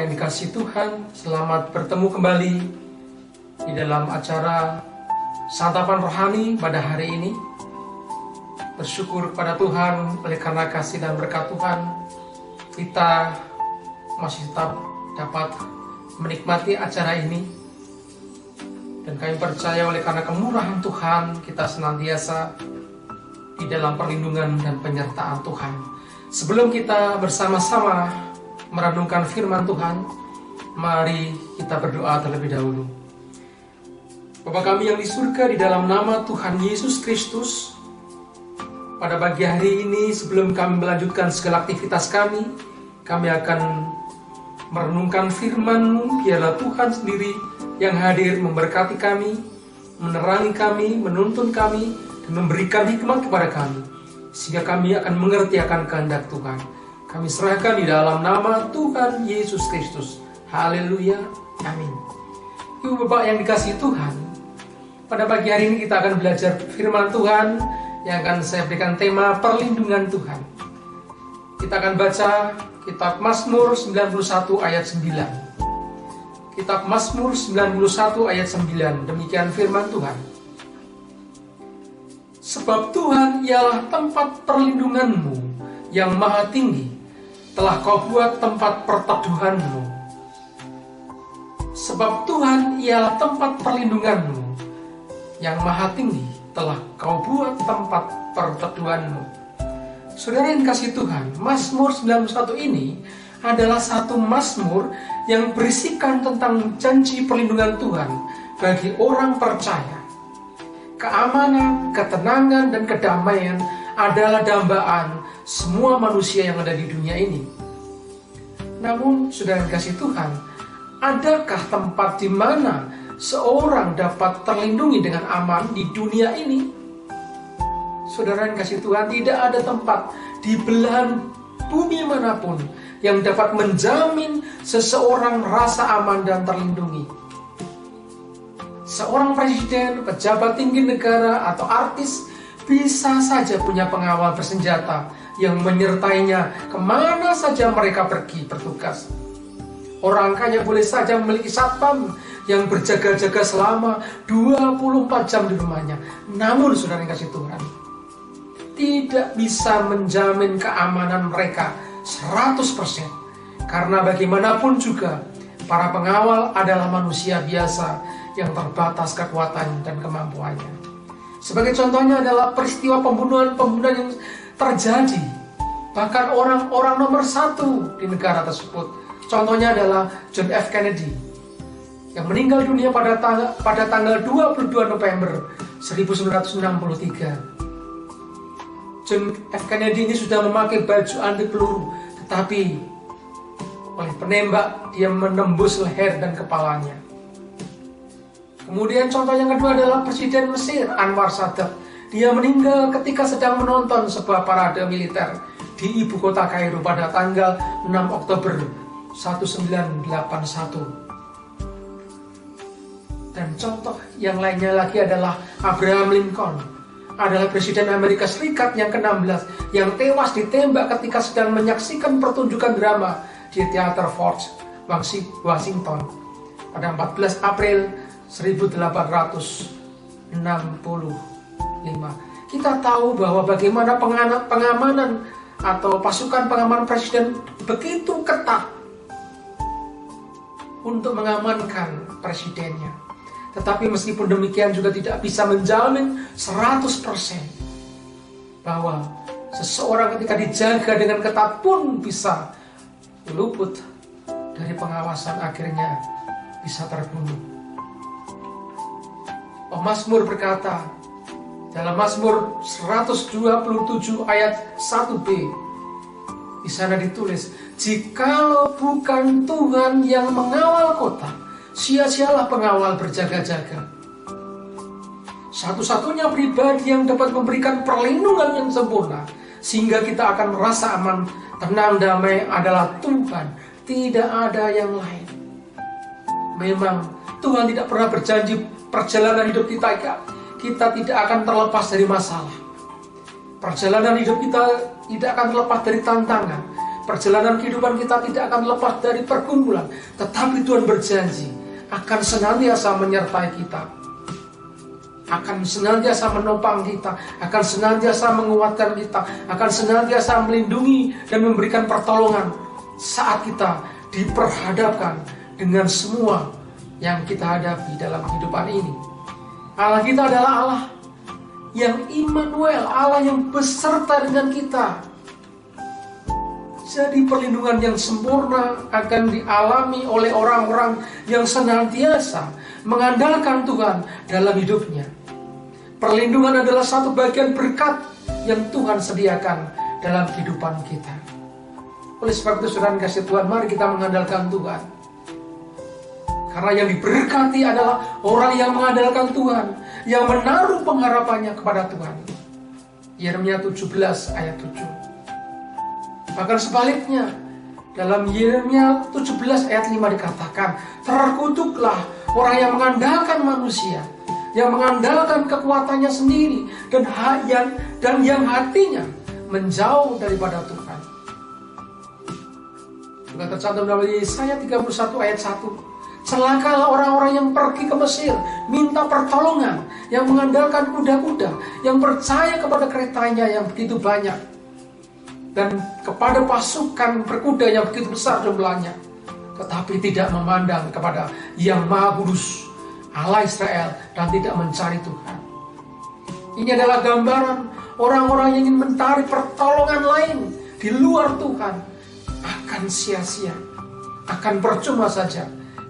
yang dikasihi Tuhan, selamat bertemu kembali di dalam acara Santapan Rohani pada hari ini. Bersyukur kepada Tuhan oleh karena kasih dan berkat Tuhan, kita masih tetap dapat menikmati acara ini. Dan kami percaya oleh karena kemurahan Tuhan, kita senantiasa di dalam perlindungan dan penyertaan Tuhan. Sebelum kita bersama-sama merenungkan firman Tuhan, mari kita berdoa terlebih dahulu. Bapa kami yang di surga, di dalam nama Tuhan Yesus Kristus, pada pagi hari ini sebelum kami melanjutkan segala aktivitas kami akan merenungkan firman-Mu. Biarlah Tuhan sendiri yang hadir memberkati kami, menerangi kami, menuntun kami, dan memberikan hikmat kepada kami, sehingga kami akan mengerti akan kehendak Tuhan. Kami serahkan di dalam nama Tuhan Yesus Kristus. Haleluya, amin. Ibu Bapak yang dikasihi Tuhan, pada pagi hari ini kita akan belajar firman Tuhan yang akan saya berikan tema perlindungan Tuhan. Kita akan baca kitab Mazmur 91 ayat 9. Kitab Mazmur 91 ayat 9, demikian firman Tuhan. Sebab Tuhan ialah tempat perlindunganmu yang maha tinggi, telah kau buat tempat perteduhanmu. Sebab Tuhan ialah tempat perlindunganmu yang maha tinggi, telah kau buat tempat perteduhanmu. Saudara yang kasih Tuhan, Mazmur 91 ini adalah satu mazmur yang berisikan tentang janji perlindungan Tuhan bagi orang percaya. Keamanan, ketenangan, dan kedamaian adalah dambaan semua manusia yang ada di dunia ini. Namun, saudara yang kasih Tuhan, adakah tempat di mana seorang dapat terlindungi dengan aman di dunia ini? Saudara yang kasih Tuhan, tidak ada tempat di belahan bumi manapun yang dapat menjamin seseorang rasa aman dan terlindungi. Seorang presiden, pejabat tinggi negara, atau artis bisa saja punya pengawal bersenjata yang menyertainya kemana saja mereka pergi bertugas. Orang kaya boleh saja memiliki satpam yang berjaga-jaga selama 24 jam di rumahnya. Namun saudara yang kasih Tuhan, tidak bisa menjamin keamanan mereka 100%. Karena bagaimanapun juga, para pengawal adalah manusia biasa yang terbatas kekuatan dan kemampuannya. Sebagai contohnya adalah peristiwa pembunuhan yang terjadi. Bahkan orang-orang nomor 1 di negara tersebut. Contohnya adalah John F. Kennedy yang meninggal dunia pada tanggal 22 November 1963. John F. Kennedy ini sudah memakai baju anti peluru, tetapi oleh penembak dia menembus leher dan kepalanya. Kemudian contoh yang kedua adalah Presiden Mesir Anwar Sadat. Dia meninggal ketika sedang menonton sebuah parade militer di ibu kota Kairo pada tanggal 6 Oktober 1981. Dan contoh yang lainnya lagi adalah Abraham Lincoln, adalah Presiden Amerika Serikat yang ke-16 yang tewas ditembak ketika sedang menyaksikan pertunjukan drama di Teater Fort Washington pada 14 April 1865. Kita tahu bahwa bagaimana pengamanan atau pasukan pengamanan presiden begitu ketat untuk mengamankan presidennya. Tetapi meskipun demikian juga tidak bisa menjamin 100% bahwa seseorang ketika dijaga dengan ketat pun bisa luput dari pengawasan, akhirnya bisa terbunuh. Mazmur berkata dalam Mazmur 127 ayat 1b, di sana ditulis, jikalau bukan Tuhan yang mengawal kota, sia-sialah pengawal berjaga-jaga. Satu-satunya pribadi yang dapat memberikan perlindungan yang sempurna sehingga kita akan merasa aman, tenang, damai adalah Tuhan. Tidak ada yang lain. Memang Tuhan tidak pernah berjanji perjalanan hidup kita tidak akan terlepas dari masalah. Perjalanan hidup kita tidak akan terlepas dari tantangan. perjalanan kehidupan kita tidak akan lepas dari pergumulan. Tetapi Tuhan berjanji akan senantiasa menyertai kita, akan senantiasa menopang kita, akan senantiasa menguatkan kita, akan senantiasa melindungi dan memberikan pertolongan saat kita diperhadapkan dengan semua yang kita hadapi dalam kehidupan ini. Allah kita adalah Allah yang Immanuel, Allah yang beserta dengan kita. Jadi perlindungan yang sempurna akan dialami oleh orang-orang yang senantiasa mengandalkan Tuhan dalam hidupnya. Perlindungan adalah satu bagian berkat yang Tuhan sediakan dalam kehidupan kita. Oleh sebab itu saudara kasih Tuhan, mari kita mengandalkan Tuhan. Karena yang diberkati adalah orang yang mengandalkan Tuhan, yang menaruh pengharapannya kepada Tuhan. Yeremia 17 ayat 7. Bahkan sebaliknya, dalam Yeremia 17 ayat 5 dikatakan, terkutuklah orang yang mengandalkan manusia, yang mengandalkan kekuatannya sendiri, dan yang hatinya menjauh daripada Tuhan. Juga tercantum dalam Yesaya 31 ayat 1. Celakalah orang-orang yang pergi ke Mesir, minta pertolongan, yang mengandalkan kuda-kuda, yang percaya kepada keretanya yang begitu banyak, dan kepada pasukan berkuda yang begitu besar jumlahnya, tetapi tidak memandang kepada Yang Maha Kudus, Allah Israel, dan tidak mencari Tuhan. Ini adalah gambaran orang-orang yang ingin mencari pertolongan lain di luar Tuhan akan sia-sia, akan percuma saja,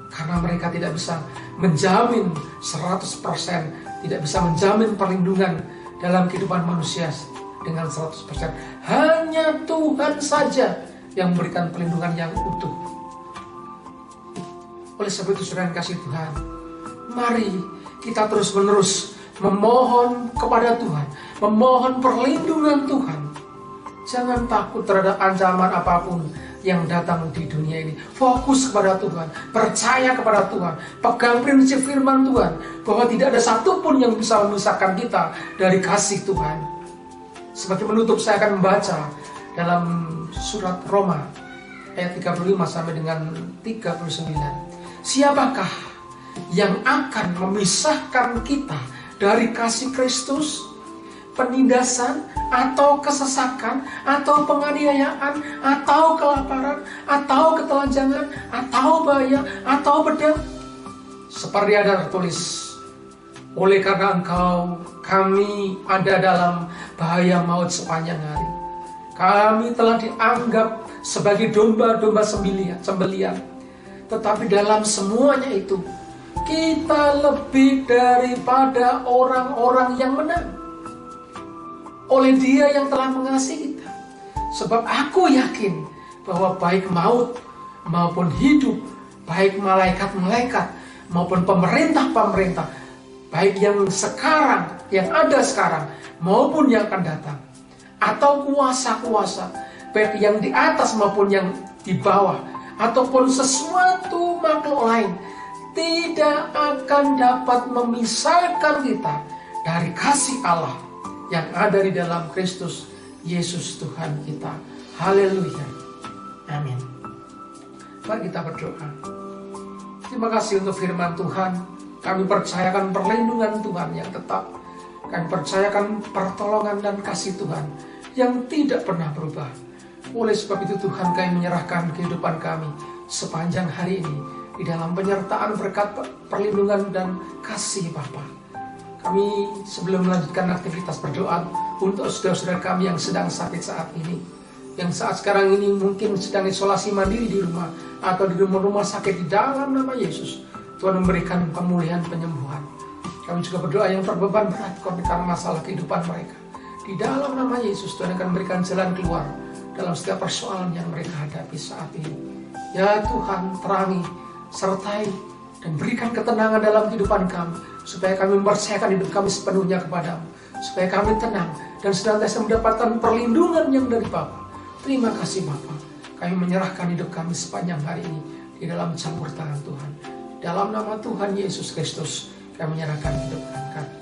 karena mereka tidak bisa menjamin 100%, tidak bisa menjamin perlindungan dalam kehidupan manusia dengan 100%. Hanya Tuhan saja yang memberikan perlindungan yang utuh. Oleh sebab itu saudara kasih Tuhan, mari kita terus-menerus memohon kepada Tuhan, memohon perlindungan Tuhan. Jangan takut terhadap ancaman apapun yang datang di dunia ini. Fokus kepada Tuhan, percaya kepada Tuhan, pegang prinsip firman Tuhan, bahwa tidak ada satupun yang bisa memisahkan kita dari kasih Tuhan. Sebagai penutup, saya akan membaca dalam surat Roma ayat 35 sampai dengan 39. Siapakah yang akan memisahkan kita dari kasih Kristus? Penindasan, atau kesesakan, atau penganiayaan, atau kelaparan, atau ketelanjangan, atau bahaya, atau pedang? Seperti ada tertulis, oleh karena engkau, kami ada dalam bahaya maut sepanjang hari. Kami telah dianggap sebagai domba-domba sembelian. Tetapi dalam semuanya itu, kita lebih daripada orang-orang yang menang oleh Dia yang telah mengasihi kita. Sebab aku yakin bahwa baik maut maupun hidup, baik malaikat-malaikat maupun pemerintah-pemerintah, baik yang sekarang, yang ada sekarang, maupun yang akan datang, atau kuasa-kuasa, baik yang di atas maupun yang di bawah, ataupun sesuatu makhluk lain, tidak akan dapat memisahkan kita dari kasih Allah yang ada di dalam Kristus Yesus Tuhan kita. Haleluya. Amin. Mari kita berdoa. Terima kasih untuk firman Tuhan. Kami percayakan perlindungan Tuhan yang tetap. Kami percayakan pertolongan dan kasih Tuhan yang tidak pernah berubah. Oleh sebab itu Tuhan, kami menyerahkan kehidupan kami sepanjang hari ini di dalam penyertaan berkat perlindungan dan kasih Bapa. Kami sebelum melanjutkan aktivitas berdoa untuk saudara-saudara kami yang sedang sakit saat ini, yang saat sekarang ini mungkin sedang isolasi mandiri di rumah atau di rumah-rumah sakit, di dalam nama Yesus Tuhan memberikan pemulihan, penyembuhan. Kami juga berdoa yang terbeban berat karena masalah kehidupan mereka, di dalam nama Yesus Tuhan akan memberikan jalan keluar dalam setiap persoalan yang mereka hadapi saat ini. Ya Tuhan, terangi, sertai, dan berikan ketenangan dalam kehidupan kami, supaya kami mempercayakan hidup kami sepenuhnya kepadamu, supaya kami tenang dan senantiasa mendapatkan perlindungan yang dari Bapa. Terima kasih Bapa. Kami menyerahkan hidup kami sepanjang hari ini di dalam campur tangan Tuhan. Dalam nama Tuhan Yesus Kristus, kami menyerahkan hidup kami.